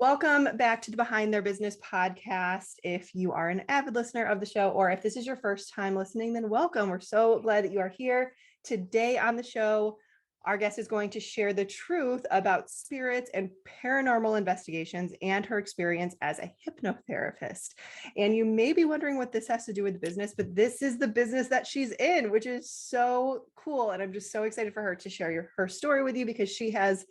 Welcome back to the Behind Their Business podcast. If you are an avid listener of the show, or if this is your first time listening, then welcome. We're so glad that you are here. Today on the show, our guest is going to share the truth about spirits and paranormal investigations and her experience as a hypnotherapist. And you may be wondering what this has to do with business, but this is the business that she's in, which is so cool. And I'm just so excited for her to share her story with you because she has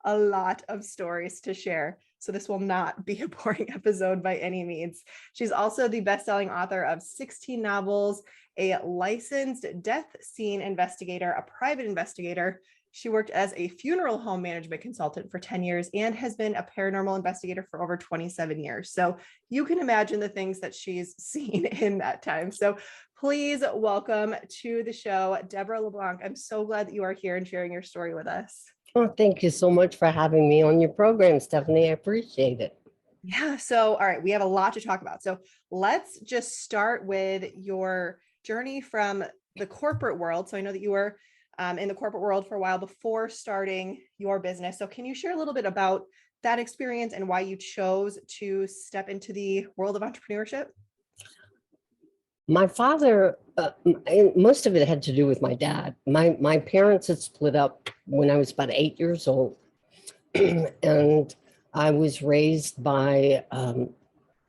a lot of stories to share. So this will not be a boring episode by any means. She's also the best-selling author of 16 novels, a licensed death scene investigator, a private investigator. She worked as a funeral home management consultant for 10 years and has been a paranormal investigator for over 27 years. So you can imagine the things that she's seen in that time. So please welcome to the show, Deborah Leblanc. I'm so glad that you are here and sharing your story with us. Oh, thank you so much for having me on your program, Stephanie. I appreciate it. Yeah. So, all right, we have a lot to talk about. So let's just start with your journey from the corporate world. So I know that you were in the corporate world for a while before starting your business. So can you share a little bit about that experience and why you chose to step into the world of entrepreneurship? My father, most of it had to do with my dad. My parents had split up when I was about 8 years old. And I was raised by an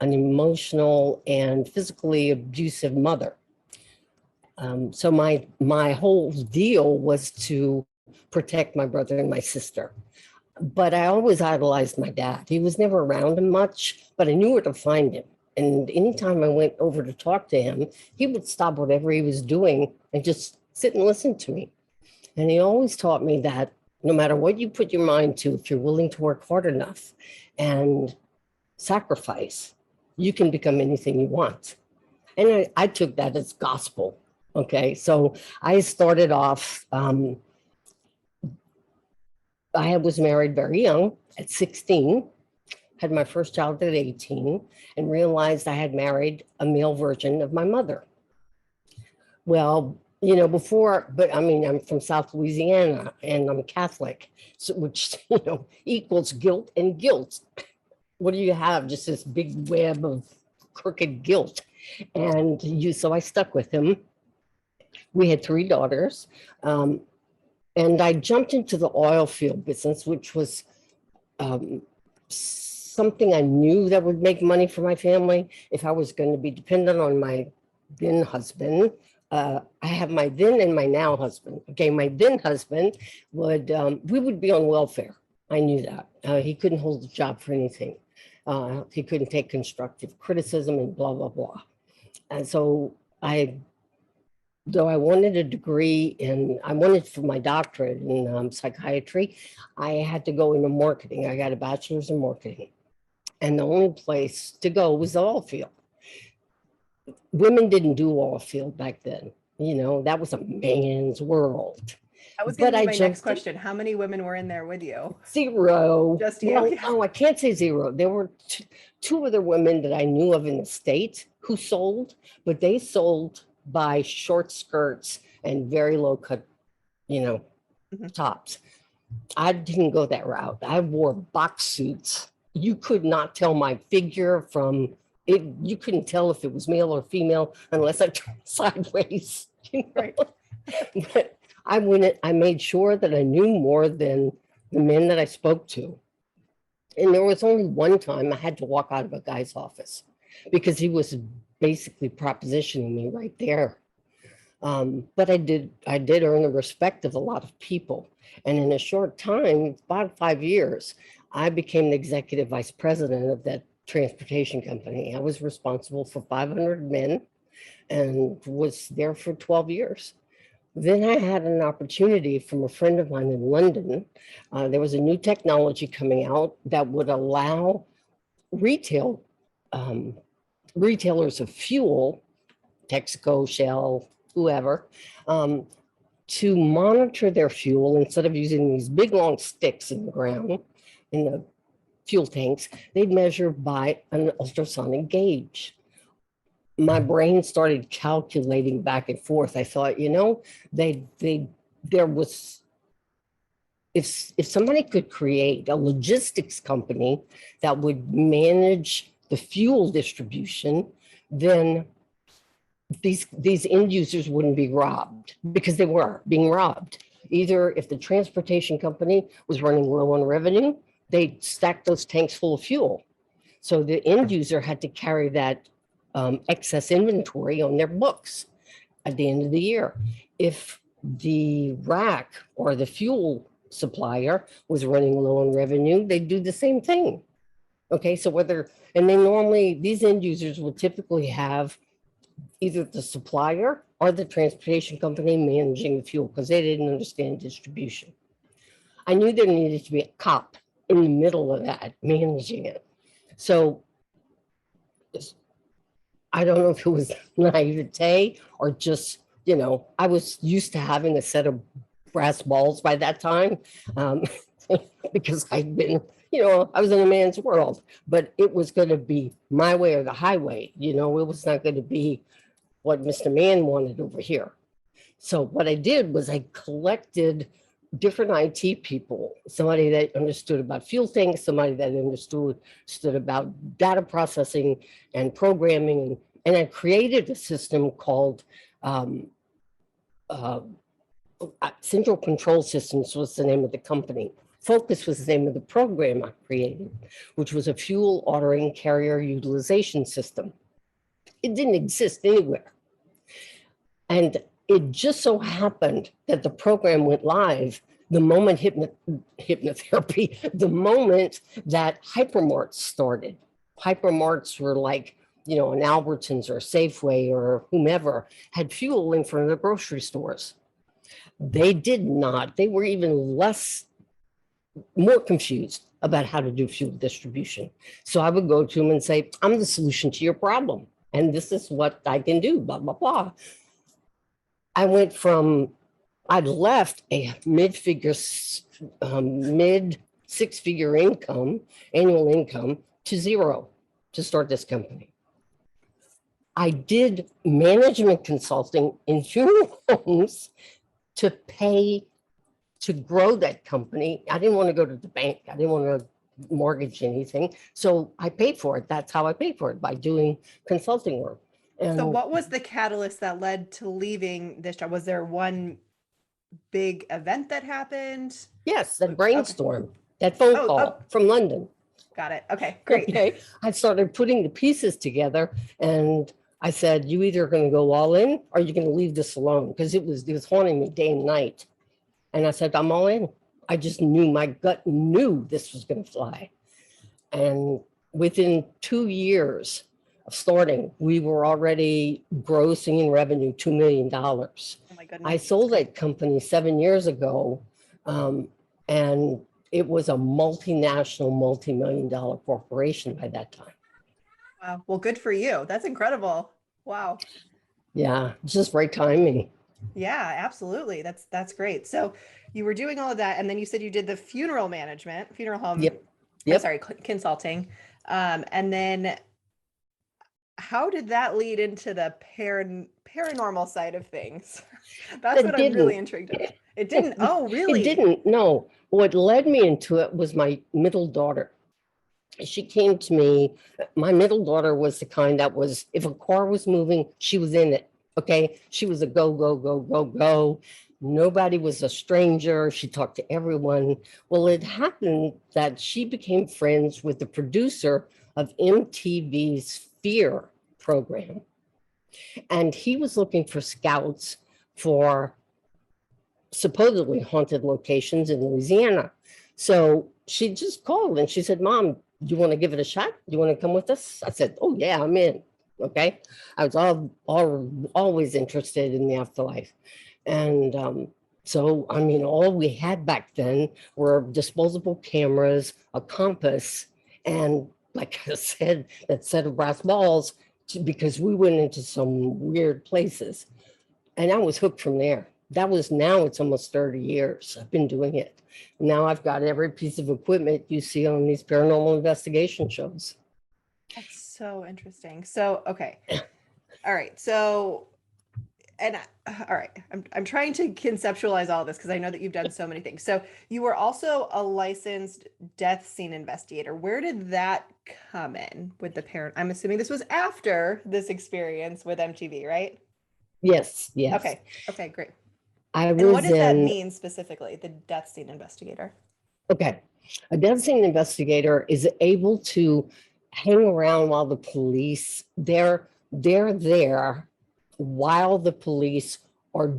emotional and physically abusive mother. So my whole deal was to protect my brother and my sister. But I always idolized my dad. He was never around him much, but I knew where to find him. And anytime I went over to talk to him, he would stop whatever he was doing and just sit and listen to me. And he always taught me that no matter what you put your mind to, if you're willing to work hard enough and sacrifice, you can become anything you want. And I took that as gospel. Okay, so I started off, I was married very young at 16. Had my first child at 18 and realized I had married a male version of my mother. Well, but I mean, I'm from South Louisiana and I'm Catholic, so, which, equals guilt and guilt. What do you have? Just this big web of crooked guilt. So I stuck with him. We had 3 daughters. And I jumped into the oil field business, which was, something I knew that would make money for my family if I was going to be dependent on my then husband. I have my then and my now husband. Okay, my then husband we would be on welfare. I knew that. He couldn't hold a job for anything. He couldn't take constructive criticism and blah, blah, blah. And so though I wanted a degree I wanted for my doctorate in psychiatry, I had to go into marketing. I got a bachelor's in marketing. And the only place to go was the oil field. Women didn't do oil field back then. That was a man's world. That was going to be my next question. How many women were in there with you? 0. Just you? Well, oh, I can't say 0. There were two other women that I knew of in the state who sold, but they sold by short skirts and very low cut, tops. I didn't go that route. I wore box suits. You could not tell my figure from it. You couldn't tell if it was male or female unless I turned sideways. Right. But I made sure that I knew more than the men that I spoke to. And there was only one time I had to walk out of a guy's office because he was basically propositioning me right there. But I did earn the respect of a lot of people. And in a short time, about 5 years, I became the executive vice president of that transportation company. I was responsible for 500 men and was there for 12 years. Then I had an opportunity from a friend of mine in London. There was a new technology coming out that would allow retailers of fuel, Texaco, Shell, whoever, to monitor their fuel instead of using these big long sticks in the ground, in the fuel tanks. They'd measure by an ultrasonic gauge. My brain started calculating back and forth. I thought, there was if somebody could create a logistics company that would manage the fuel distribution, then these end users wouldn't be robbed, because they were being robbed. Either if the transportation company was running low on revenue, they'd stack those tanks full of fuel. So the end user had to carry that excess inventory on their books at the end of the year. If the rack or the fuel supplier was running low on revenue, they'd do the same thing. Okay, so and they normally, these end users will typically have either the supplier or the transportation company managing the fuel, because they didn't understand distribution. I knew there needed to be a cop in the middle of that managing it. So I don't know if it was naivete or just, I was used to having a set of brass balls by that time, because I'd been, I was in a man's world, but it was going to be my way or the highway. It was not going to be what Mr. Man wanted over here. So what I did was I collected different IT people, somebody that understood about fuel tanks, somebody that understood about data processing and programming. And I created a system called Central Control Systems was the name of the company. Focus was the name of the program I created, which was a fuel ordering carrier utilization system. It didn't exist anywhere. And it just so happened that the program went live the moment hypnotherapy, the moment that hypermarts started. Hypermarts were like, an Albertsons or Safeway or whomever had fuel in front of the grocery stores. They did not. They were even more confused about how to do fuel distribution. So I would go to them and say, I'm the solution to your problem, and this is what I can do, blah, blah, blah. I'd left a mid six-figure annual income, to zero to start this company. I did management consulting in funeral homes to pay to grow that company. I didn't want to go to the bank. I didn't want to mortgage anything. So I paid for it. That's how I paid for it, by doing consulting work. And so what was the catalyst that led to leaving this job? Was there one big event that happened? Yes, that brainstorm, that phone call from London. Got it. Okay, great. Okay. I started putting the pieces together, and I said, you either going to go all in or you're going to leave this alone, because it was haunting me day and night. And I said, I'm all in. I just knew, my gut knew this was going to fly. And within 2 years of starting, we were already grossing in revenue $2 million. Oh my goodness. I sold that company 7 years ago, and it was a multinational, multi-million-dollar corporation by that time. Wow. Well, good for you. That's incredible. Wow. Yeah, just right timing. Yeah, absolutely. That's great. So you were doing all of that, and then you said you did the funeral home. Yep. Consulting. And then how did that lead into the paranormal side of things? That's what I'm really intrigued in. It didn't. Oh, really? It didn't. No. What led me into it was my middle daughter. She came to me. My middle daughter was the kind that was, if a car was moving, she was in it. Okay. She was a go, go, go, go, go. Nobody was a stranger. She talked to everyone. Well, it happened that she became friends with the producer of MTV's Fear program. And he was looking for scouts for supposedly haunted locations in Louisiana. So she just called and she said, Mom, do you want to give it a shot? Do you want to come with us? I said, oh yeah, I'm in. Okay. I was always interested in the afterlife. And so, I mean, all we had back then were disposable cameras, a compass, and like I said, that set of brass balls, because we went into some weird places. And I was hooked from there. Now it's almost 30 years I've been doing it. Now I've got every piece of equipment you see on these paranormal investigation shows. That's so interesting. So, okay. All right. So all right, I'm trying to conceptualize all this because I know that you've done so many things. So you were also a licensed death scene investigator. Where did that come in with the parent? I'm assuming this was after this experience with MTV, right? Yes, yes. Okay. Okay, great. I And what was does that in, mean specifically, the death scene investigator? okay. A death scene investigator is able to hang around while the police, they're there while the police are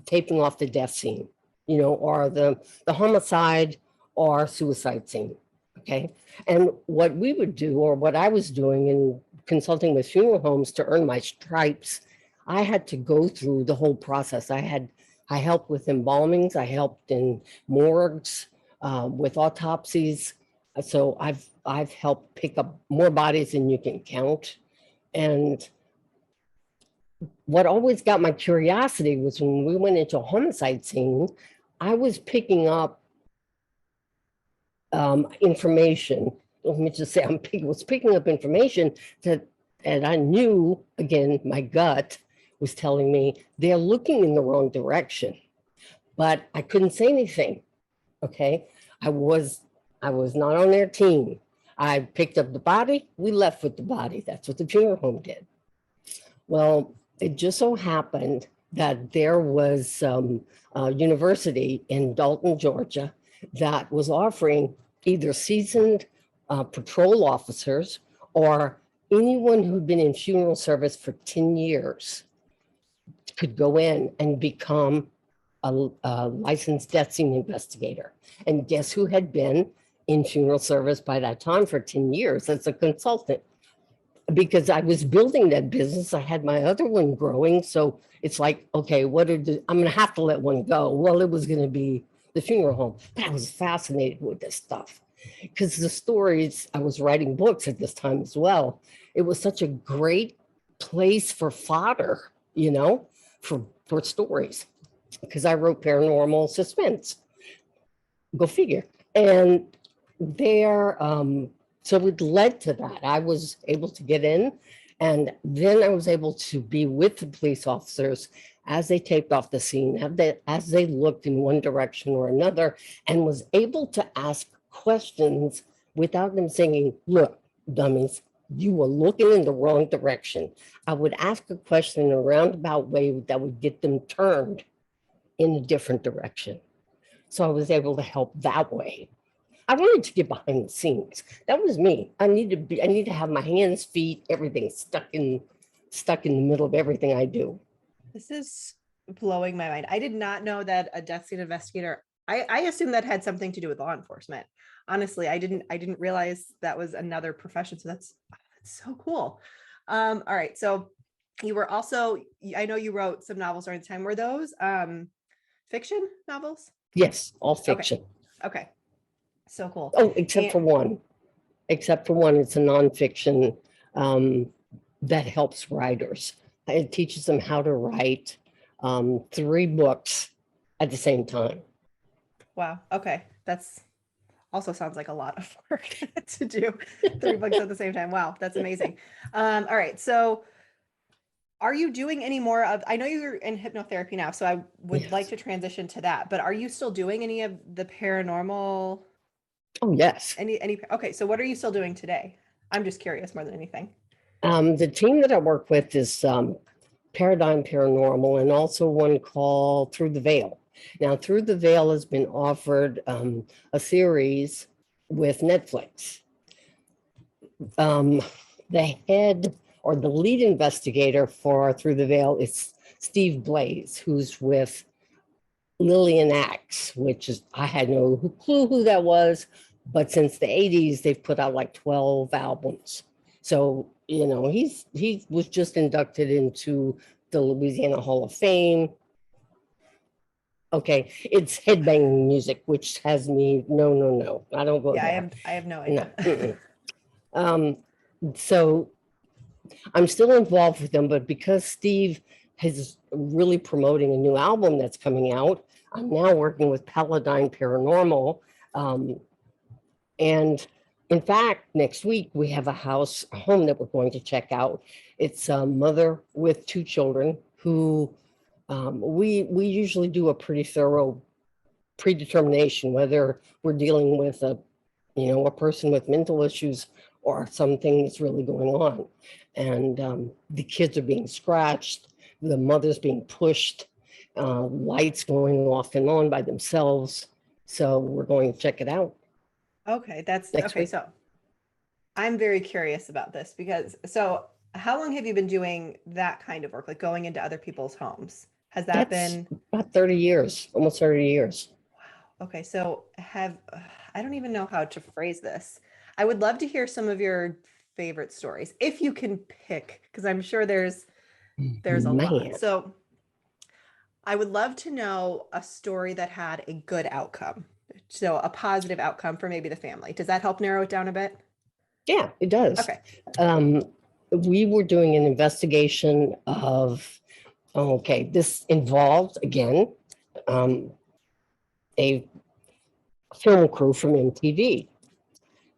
taping off the death scene, or the homicide or suicide scene. Okay. And what we would do, or what I was doing in consulting with funeral homes to earn my stripes, I had to go through the whole process. I helped with embalmings, I helped in morgues, with autopsies. So I've helped pick up more bodies than you can count. And what always got my curiosity was when we went into a homicide scene, I was picking up information. Let me just say, was picking up information and I knew, again, my gut was telling me they're looking in the wrong direction, but I couldn't say anything. Okay, I was not on their team. I picked up the body. We left with the body. That's what the funeral home did. Well, it just so happened that there was some university in Dalton, Georgia, that was offering either seasoned patrol officers or anyone who'd been in funeral service for 10 years could go in and become a licensed death scene investigator. And guess who had been in funeral service by that time for 10 years as a consultant? Because I was building that business, I had my other one growing. So it's like, okay, I'm going to have to let one go. Well, it was going to be the funeral home. But I was fascinated with this stuff because the stories, I was writing books at this time as well. It was such a great place for fodder, for stories, because I wrote paranormal suspense. Go figure. And so it led to that. I was able to get in, and then I was able to be with the police officers as they taped off the scene, as they looked in one direction or another, and was able to ask questions without them saying, look, dummies, you were looking in the wrong direction. I would ask a question in a roundabout way that would get them turned in a different direction. So I was able to help that way. I wanted to get behind the scenes. That was me. I need to have my hands, feet, everything stuck in the middle of everything I do. This is blowing my mind. I did not know that a death scene investigator, I assumed that had something to do with law enforcement. Honestly, I didn't realize that was another profession. So that's so cool. All right. So you were also, I know you wrote some novels during the time. Were those fiction novels? Yes, all fiction. Okay. So cool. Oh, except for one. It's a nonfiction that helps writers. It teaches them how to write 3 books at the same time. Wow. Okay. That's also sounds like a lot of work to do 3 books at the same time. Wow. That's amazing. All right. So are you doing any more of, I know you're in hypnotherapy now, so I would like to transition to that, but are you still doing any of the paranormal? Oh, yes. Okay. So what are you still doing today? I'm just curious more than anything. The team that I work with is Paradigm Paranormal, and also one called Through the Veil. Now, Through the Veil has been offered a series with Netflix. The head or the lead investigator for Through the Veil is Steve Blaze, who's with Lillian Axe, which is, I had no clue who that was, but since the 80s, they've put out like 12 albums. So, he was just inducted into the Louisiana Hall of Fame. Okay, it's headbanging music, which has me, no, I don't go there. I have no idea. No. So I'm still involved with them, but because Steve is really promoting a new album that's coming out, I'm now working with Paladine Paranormal. And in fact, next week we have a home that we're going to check out. It's a mother with 2 children who we usually do a pretty thorough predetermination whether we're dealing with a person with mental issues or something that's really going on. And the kids are being scratched, the mother's being pushed, lights going off and on by themselves. So we're going to check it out. Okay, that's next okay. week. So I'm very curious about this because how long have you been doing that kind of work, like going into other people's homes? Has that That's been about 30 years, almost 30 years. okay? So I don't even know how to phrase this. I would love to hear some of your favorite stories if you can pick, because I'm sure there's a Man. lot. So I would love to know a story that had a good outcome. So a positive outcome for maybe the family. Does that help narrow it down a bit? Yeah, it does. Okay. We were doing an investigation of, okay, this involved, again, a film crew from MTV.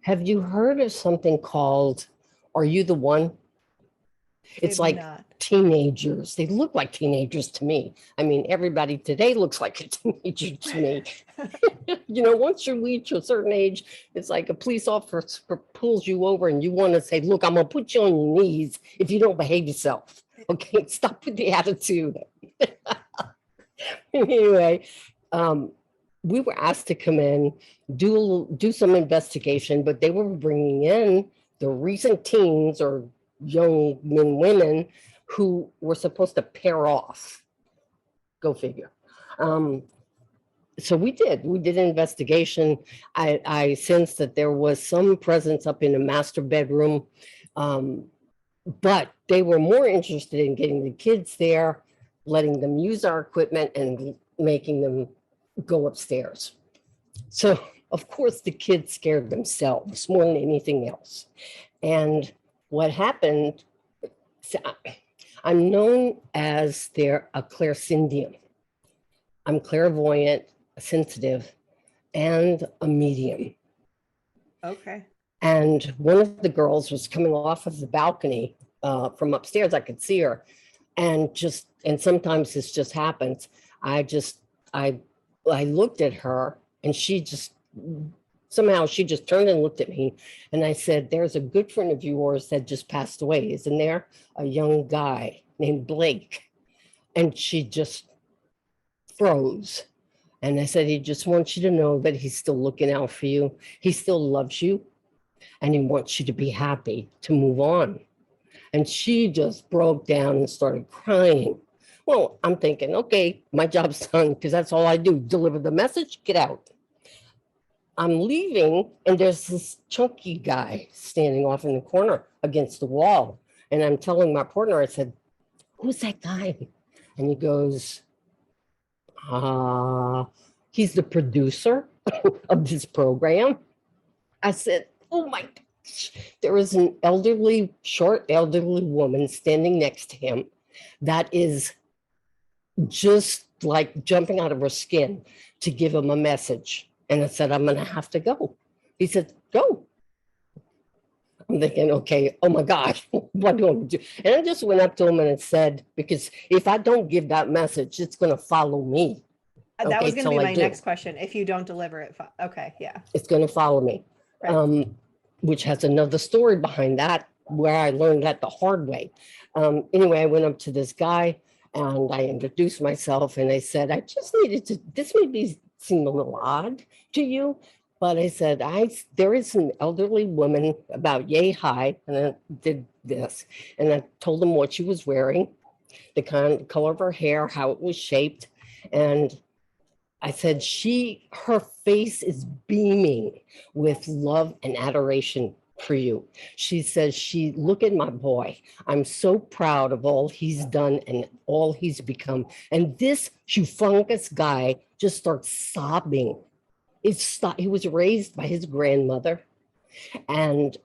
Have you heard of something called Are You the One? It's Maybe like not. teenagers. They look like teenagers to me. I mean, everybody today looks like a teenager to me. Once you reach a certain age, it's like a police officer pulls you over and you want to say, look, I'm going to put you on your knees if you don't behave yourself. Okay, stop with the attitude. Anyway, we were asked to come in, do some investigation, but they were bringing in the recent teens or young men, women who were supposed to pair off. Go figure. So we did an investigation. I sensed that there was some presence up in the master bedroom, but they were more interested in getting the kids there, letting them use our equipment and making them go upstairs. So of course the kids scared themselves more than anything else. And what happened, so I'm known as a clairsentium. I'm clairvoyant, sensitive, and a medium. Okay. And one of the girls was coming off of the balcony from upstairs. I could see her, and sometimes this just happens. I looked at her, and she just turned and looked at me, and I said, "There's a good friend of yours that just passed away, isn't there? A young guy named Blake." And she just froze. And I said, he just wants you to know that he's still looking out for you. He still loves you. And he wants you to be happy, to move on. And she just broke down and started crying. Well, I'm thinking, okay, my job's done, because that's all I do. Deliver the message, get out. I'm leaving, and there's this chunky guy standing off in the corner against the wall. And I'm telling my partner, I said, who's that guy? And he goes, he's the producer of this program. I said, oh my gosh. There is an short elderly woman standing next to him that is just like jumping out of her skin to give him a message. And I said, I'm going to have to go. He said, go. I'm thinking, okay, oh my gosh, what do I do? And I just went up to him and I said, because if I don't give that message, it's going to follow me. That was going to be my next question. If you don't deliver it, okay, yeah. It's going to follow me, right. Which has another story behind that, where I learned that the hard way. Anyway, I went up to this guy and I introduced myself and I said, I just needed to, this may seem a little odd to you, but I said, there is an elderly woman about yay high, and I did this. And I told him what she was wearing, the color of her hair, how it was shaped. And I said, her face is beaming with love and adoration for you. She says, look at my boy. I'm so proud of all he's done and all he's become. And this humongous guy just starts sobbing. He was raised by his grandmother. And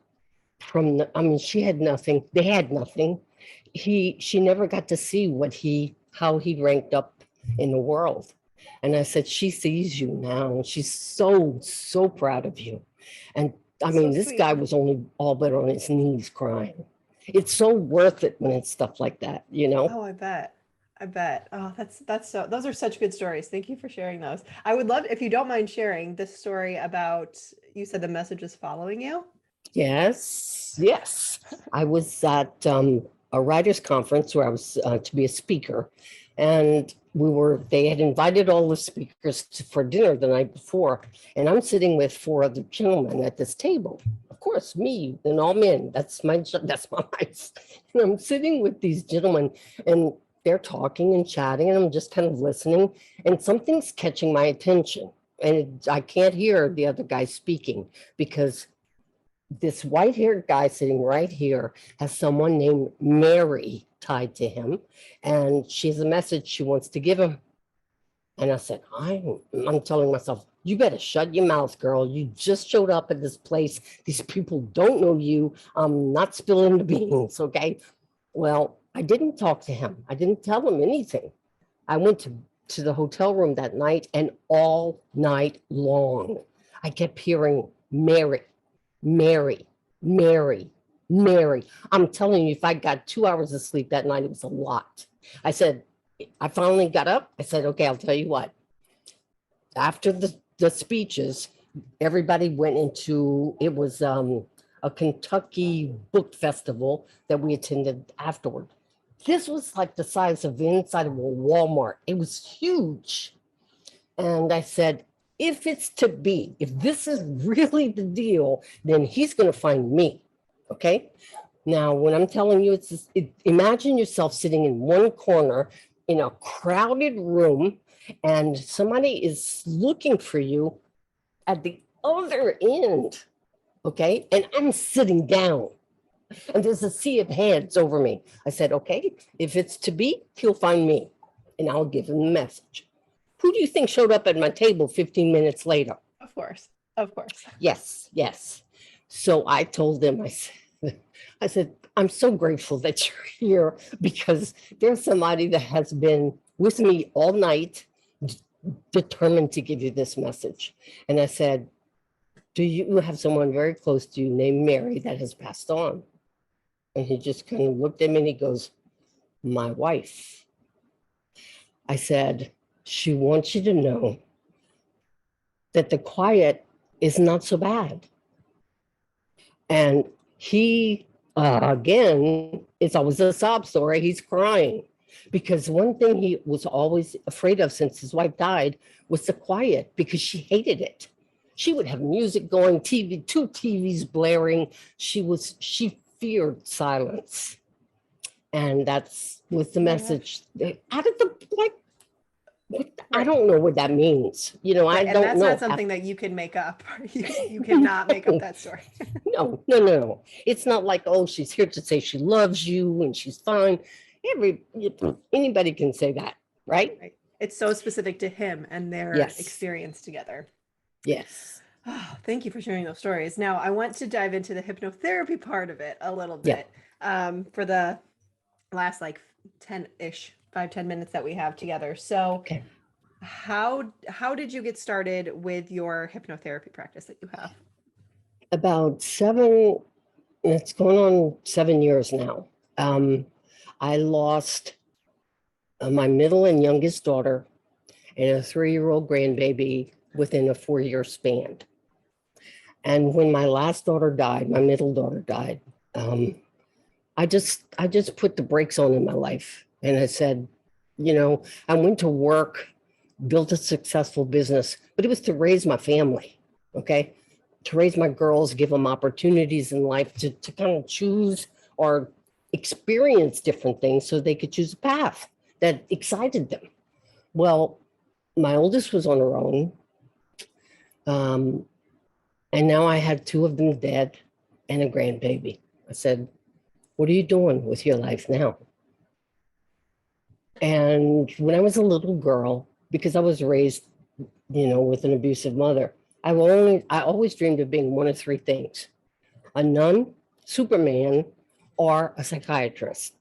she had nothing. They had nothing. She never got to see how he ranked up in the world. And I said, she sees you now. And she's so, so proud of you. And I mean, this guy was only all but on his knees crying. It's so worth it when it's stuff like that, Oh, I bet. I bet. Oh, that's so, those are such good stories. Thank you for sharing those. I would love, if you don't mind sharing this story about, you said the message was following you. Yes, yes. I was at a writers' conference where I was to be a speaker, and they had invited all the speakers for dinner the night before, and I'm sitting with four other gentlemen at this table. Of course, me and all men. That's my life. And I'm sitting with these gentlemen, and they're talking and chatting, and I'm just kind of listening, and something's catching my attention, and I can't hear the other guy speaking because this white-haired guy sitting right here has someone named Mary tied to him, and she has a message she wants to give him. And I said, I'm telling myself, you better shut your mouth, girl. You just showed up at this place. These people don't know you. I'm not spilling the beans, okay? Well, I didn't talk to him. I didn't tell him anything. I went to the hotel room that night, and all night long, I kept hearing Mary, Mary, Mary, Mary. I'm telling you, if I got 2 hours of sleep that night, it was a lot. I finally got up. I said, okay, I'll tell you what. After the speeches, everybody went into, it was a Kentucky book festival that we attended afterward. This was like the size of the inside of a Walmart. It was huge. And I said, if it's to be, if this is really the deal, then he's going to find me. Okay. Now, when I'm telling you, imagine yourself sitting in one corner in a crowded room, and somebody is looking for you at the other end. Okay. And I'm sitting down, and there's a sea of heads over me. I said, okay, if it's to be, he'll find me, and I'll give him the message. Who do you think showed up at my table 15 minutes later? Of course. Of course. Yes, yes. So I told them, I said, I'm so grateful that you're here because there's somebody that has been with me all night, determined to give you this message. And I said, do you have someone very close to you named Mary that has passed on? And he just kind of looked at me and he goes, my wife. I said, she wants you to know that the quiet is not so bad. And he, again, it's always a sob story. He's crying because one thing he was always afraid of since his wife died was the quiet, because she hated it. She would have music going, TV, two TVs blaring. She feared silence. And that's was the message. Out of the, like, I don't know what that means. You know, Right. I don't know. And that's not something that you can make up. You cannot make up that story. No. It's not like, oh, she's here to say she loves you and she's fine. Anybody can say that, right? Right. It's so specific to him and their experience together. Yes. Oh, thank you for sharing those stories. Now, I want to dive into the hypnotherapy part of it a little bit for the last like 10-ish, 5-10 minutes that we have together. So okay. How did you get started with your hypnotherapy practice that you have? About it's going on 7 years now. I lost my middle and youngest daughter and a 3-year-old grandbaby within a 4-year span. And when my last daughter died, my middle daughter died, I just put the brakes on in my life. And I said, you know, I went to work, built a successful business, but it was to raise my family, okay? To raise my girls, give them opportunities in life to kind of choose or experience different things so they could choose a path that excited them. Well, my oldest was on her own. And now I had 2 of them dead and a grandbaby. I said, what are you doing with your life now? And when I was a little girl, because I was raised, you know, with an abusive mother, I always dreamed of being one of 3 things: a nun, Superman, or a psychiatrist.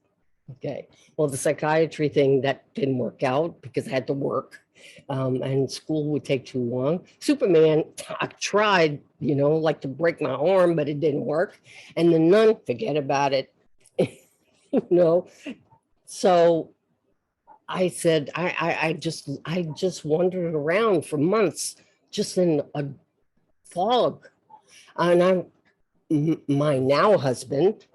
Okay. Well, the psychiatry thing, that didn't work out because I had to work. And school would take too long. Superman, I tried, you know, like to break my arm, but it didn't work. And the nun, forget about it. You know, so I said, I just wandered around for months, just in a fog. And my now husband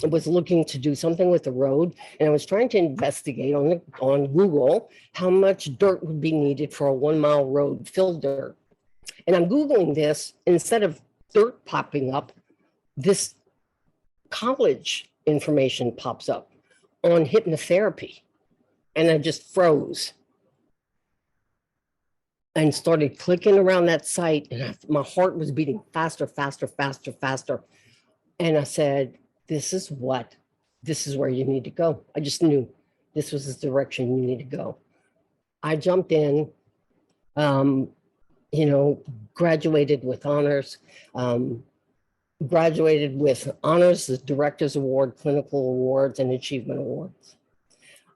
was looking to do something with the road, and I was trying to investigate on Google how much dirt would be needed for a 1 mile road, filled dirt. And I'm Googling this, instead of dirt popping up, this college information pops up on hypnotherapy. And I just froze and started clicking around that site. And my heart was beating faster, faster, faster, faster. And I said, this is where you need to go. I just knew this was the direction you need to go. I jumped in, graduated with honors, the Director's Award, Clinical Awards, and Achievement Awards.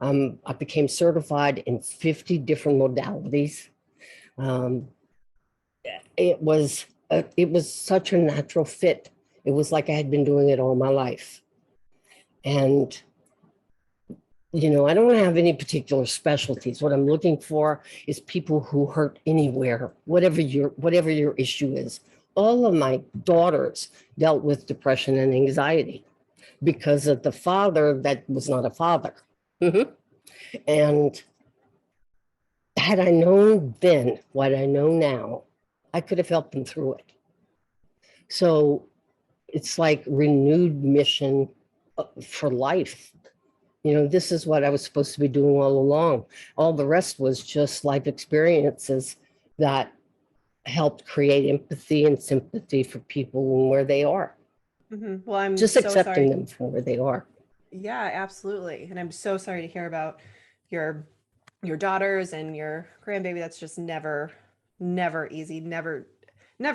I became certified in 50 different modalities. It was such a natural fit. It was like I had been doing it all my life. And, I don't have any particular specialties. What I'm looking for is people who hurt anywhere, whatever your issue is. All of my daughters dealt with depression and anxiety because of the father that was not a father. Mm-hmm. And had I known then what I know now, I could have helped them through it. So it's like renewed mission for life. This is what I was supposed to be doing all along. All the rest was just life experiences that helped create empathy and sympathy for people and where they are. Mm-hmm. Well, I'm just so accepting sorry. them for where they are. Yeah, absolutely. And I'm so sorry to hear about your daughters and your grandbaby. That's just never easy, never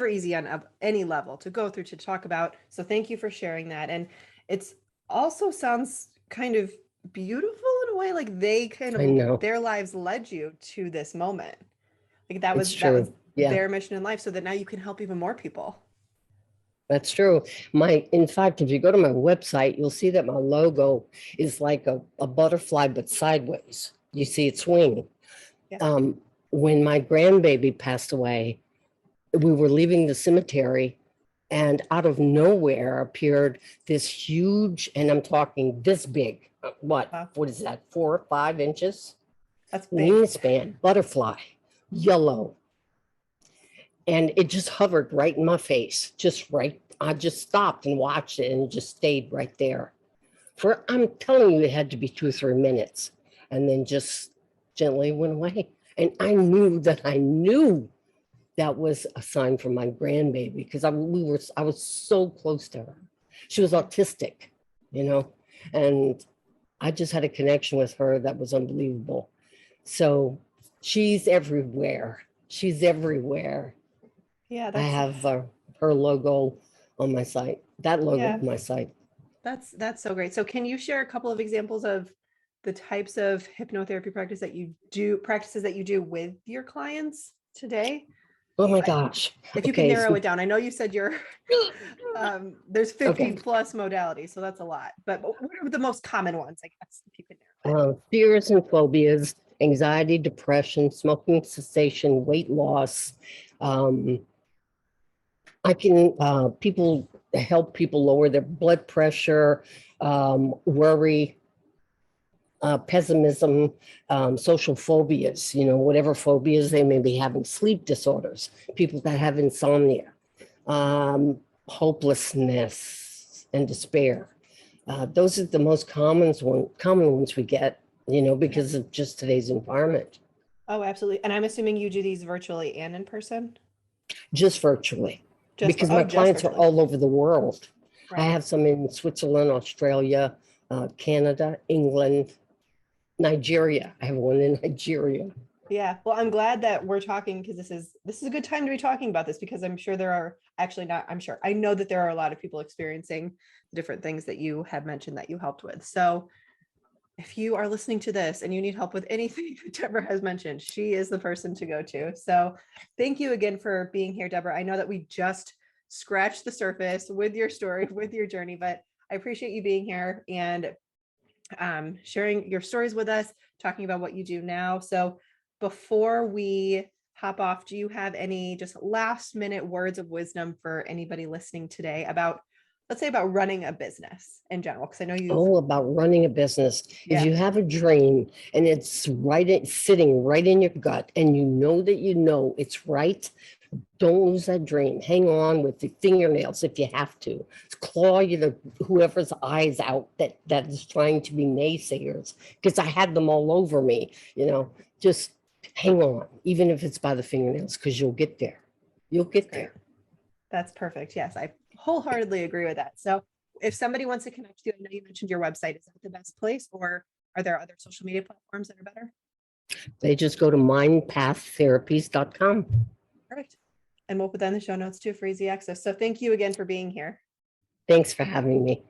easy on any level to go through, to talk about. So thank you for sharing that. And it's also sounds kind of beautiful in a way, like they kind I know. of, their lives led you to this moment. Like that It's was true. Yeah, their mission in life, so that now you can help even more people. that's true. In fact, if you go to my website, you'll see that my logo is like a butterfly, but sideways. You see it swing. Yeah. When my grandbaby passed away, we were leaving the cemetery, and out of nowhere appeared this huge, and I'm talking this big, what is that, 4 or 5 inches? That's big. Wingspan, butterfly, yellow. And it just hovered right in my face, just right. I just stopped and watched it, and it just stayed right there. I'm telling you, it had to be 2 or 3 minutes, and then just gently went away. And I knew that was a sign from my grandbaby, because I was so close to her. She was autistic, and I just had a connection with her that was unbelievable. So she's everywhere. She's everywhere. Yeah, I have her logo on my site. That logo on my site. That's so great. So can you share a couple of examples of the types of hypnotherapy practices that you do with your clients today? Oh my gosh. If you can narrow it down. I know you said there's 50 plus modalities, so that's a lot. But what are the most common ones, I guess, if you could narrow it? Fears and phobias, anxiety, depression, smoking cessation, weight loss. I can help people lower their blood pressure, worry, pessimism, social phobias, whatever phobias they may be having, sleep disorders, people that have insomnia, hopelessness and despair. Those are the most common ones we get, because of just today's environment. Oh, absolutely. And I'm assuming you do these virtually and in person? Just virtually. Because my clients are all over the world. Right. I have some in Switzerland, Australia, Canada, England, Nigeria. I have one in Nigeria. Yeah. Well, I'm glad that we're talking, because this is a good time to be talking about this, because I'm sure I know that there are a lot of people experiencing different things that you have mentioned that you helped with. So if you are listening to this and you need help with anything that Deborah has mentioned, she is the person to go to. So thank you again for being here, Deborah. I know that we just scratched the surface with your story, with your journey, but I appreciate you being here and sharing your stories with us, talking about what you do now. So before we hop off, do you have any just last minute words of wisdom for anybody listening today about, let's say, about running a business in general? Because I know you. Oh, about running a business. Yeah. If you have a dream and it's sitting right in your gut, and you know it's right, don't lose that dream. Hang on with the fingernails if you have to. Claw whoever's eyes out that is trying to be naysayers, because I had them all over me. Just hang on, even if it's by the fingernails, because you'll get there. You'll get there. That's perfect. Yes, I wholeheartedly agree with that. So if somebody wants to connect with you, I know you mentioned your website. Is that the best place, or are there other social media platforms that are better? They just go to mindpaththerapies.com. Perfect. And we'll put that in the show notes too for easy access. So thank you again for being here. Thanks for having me.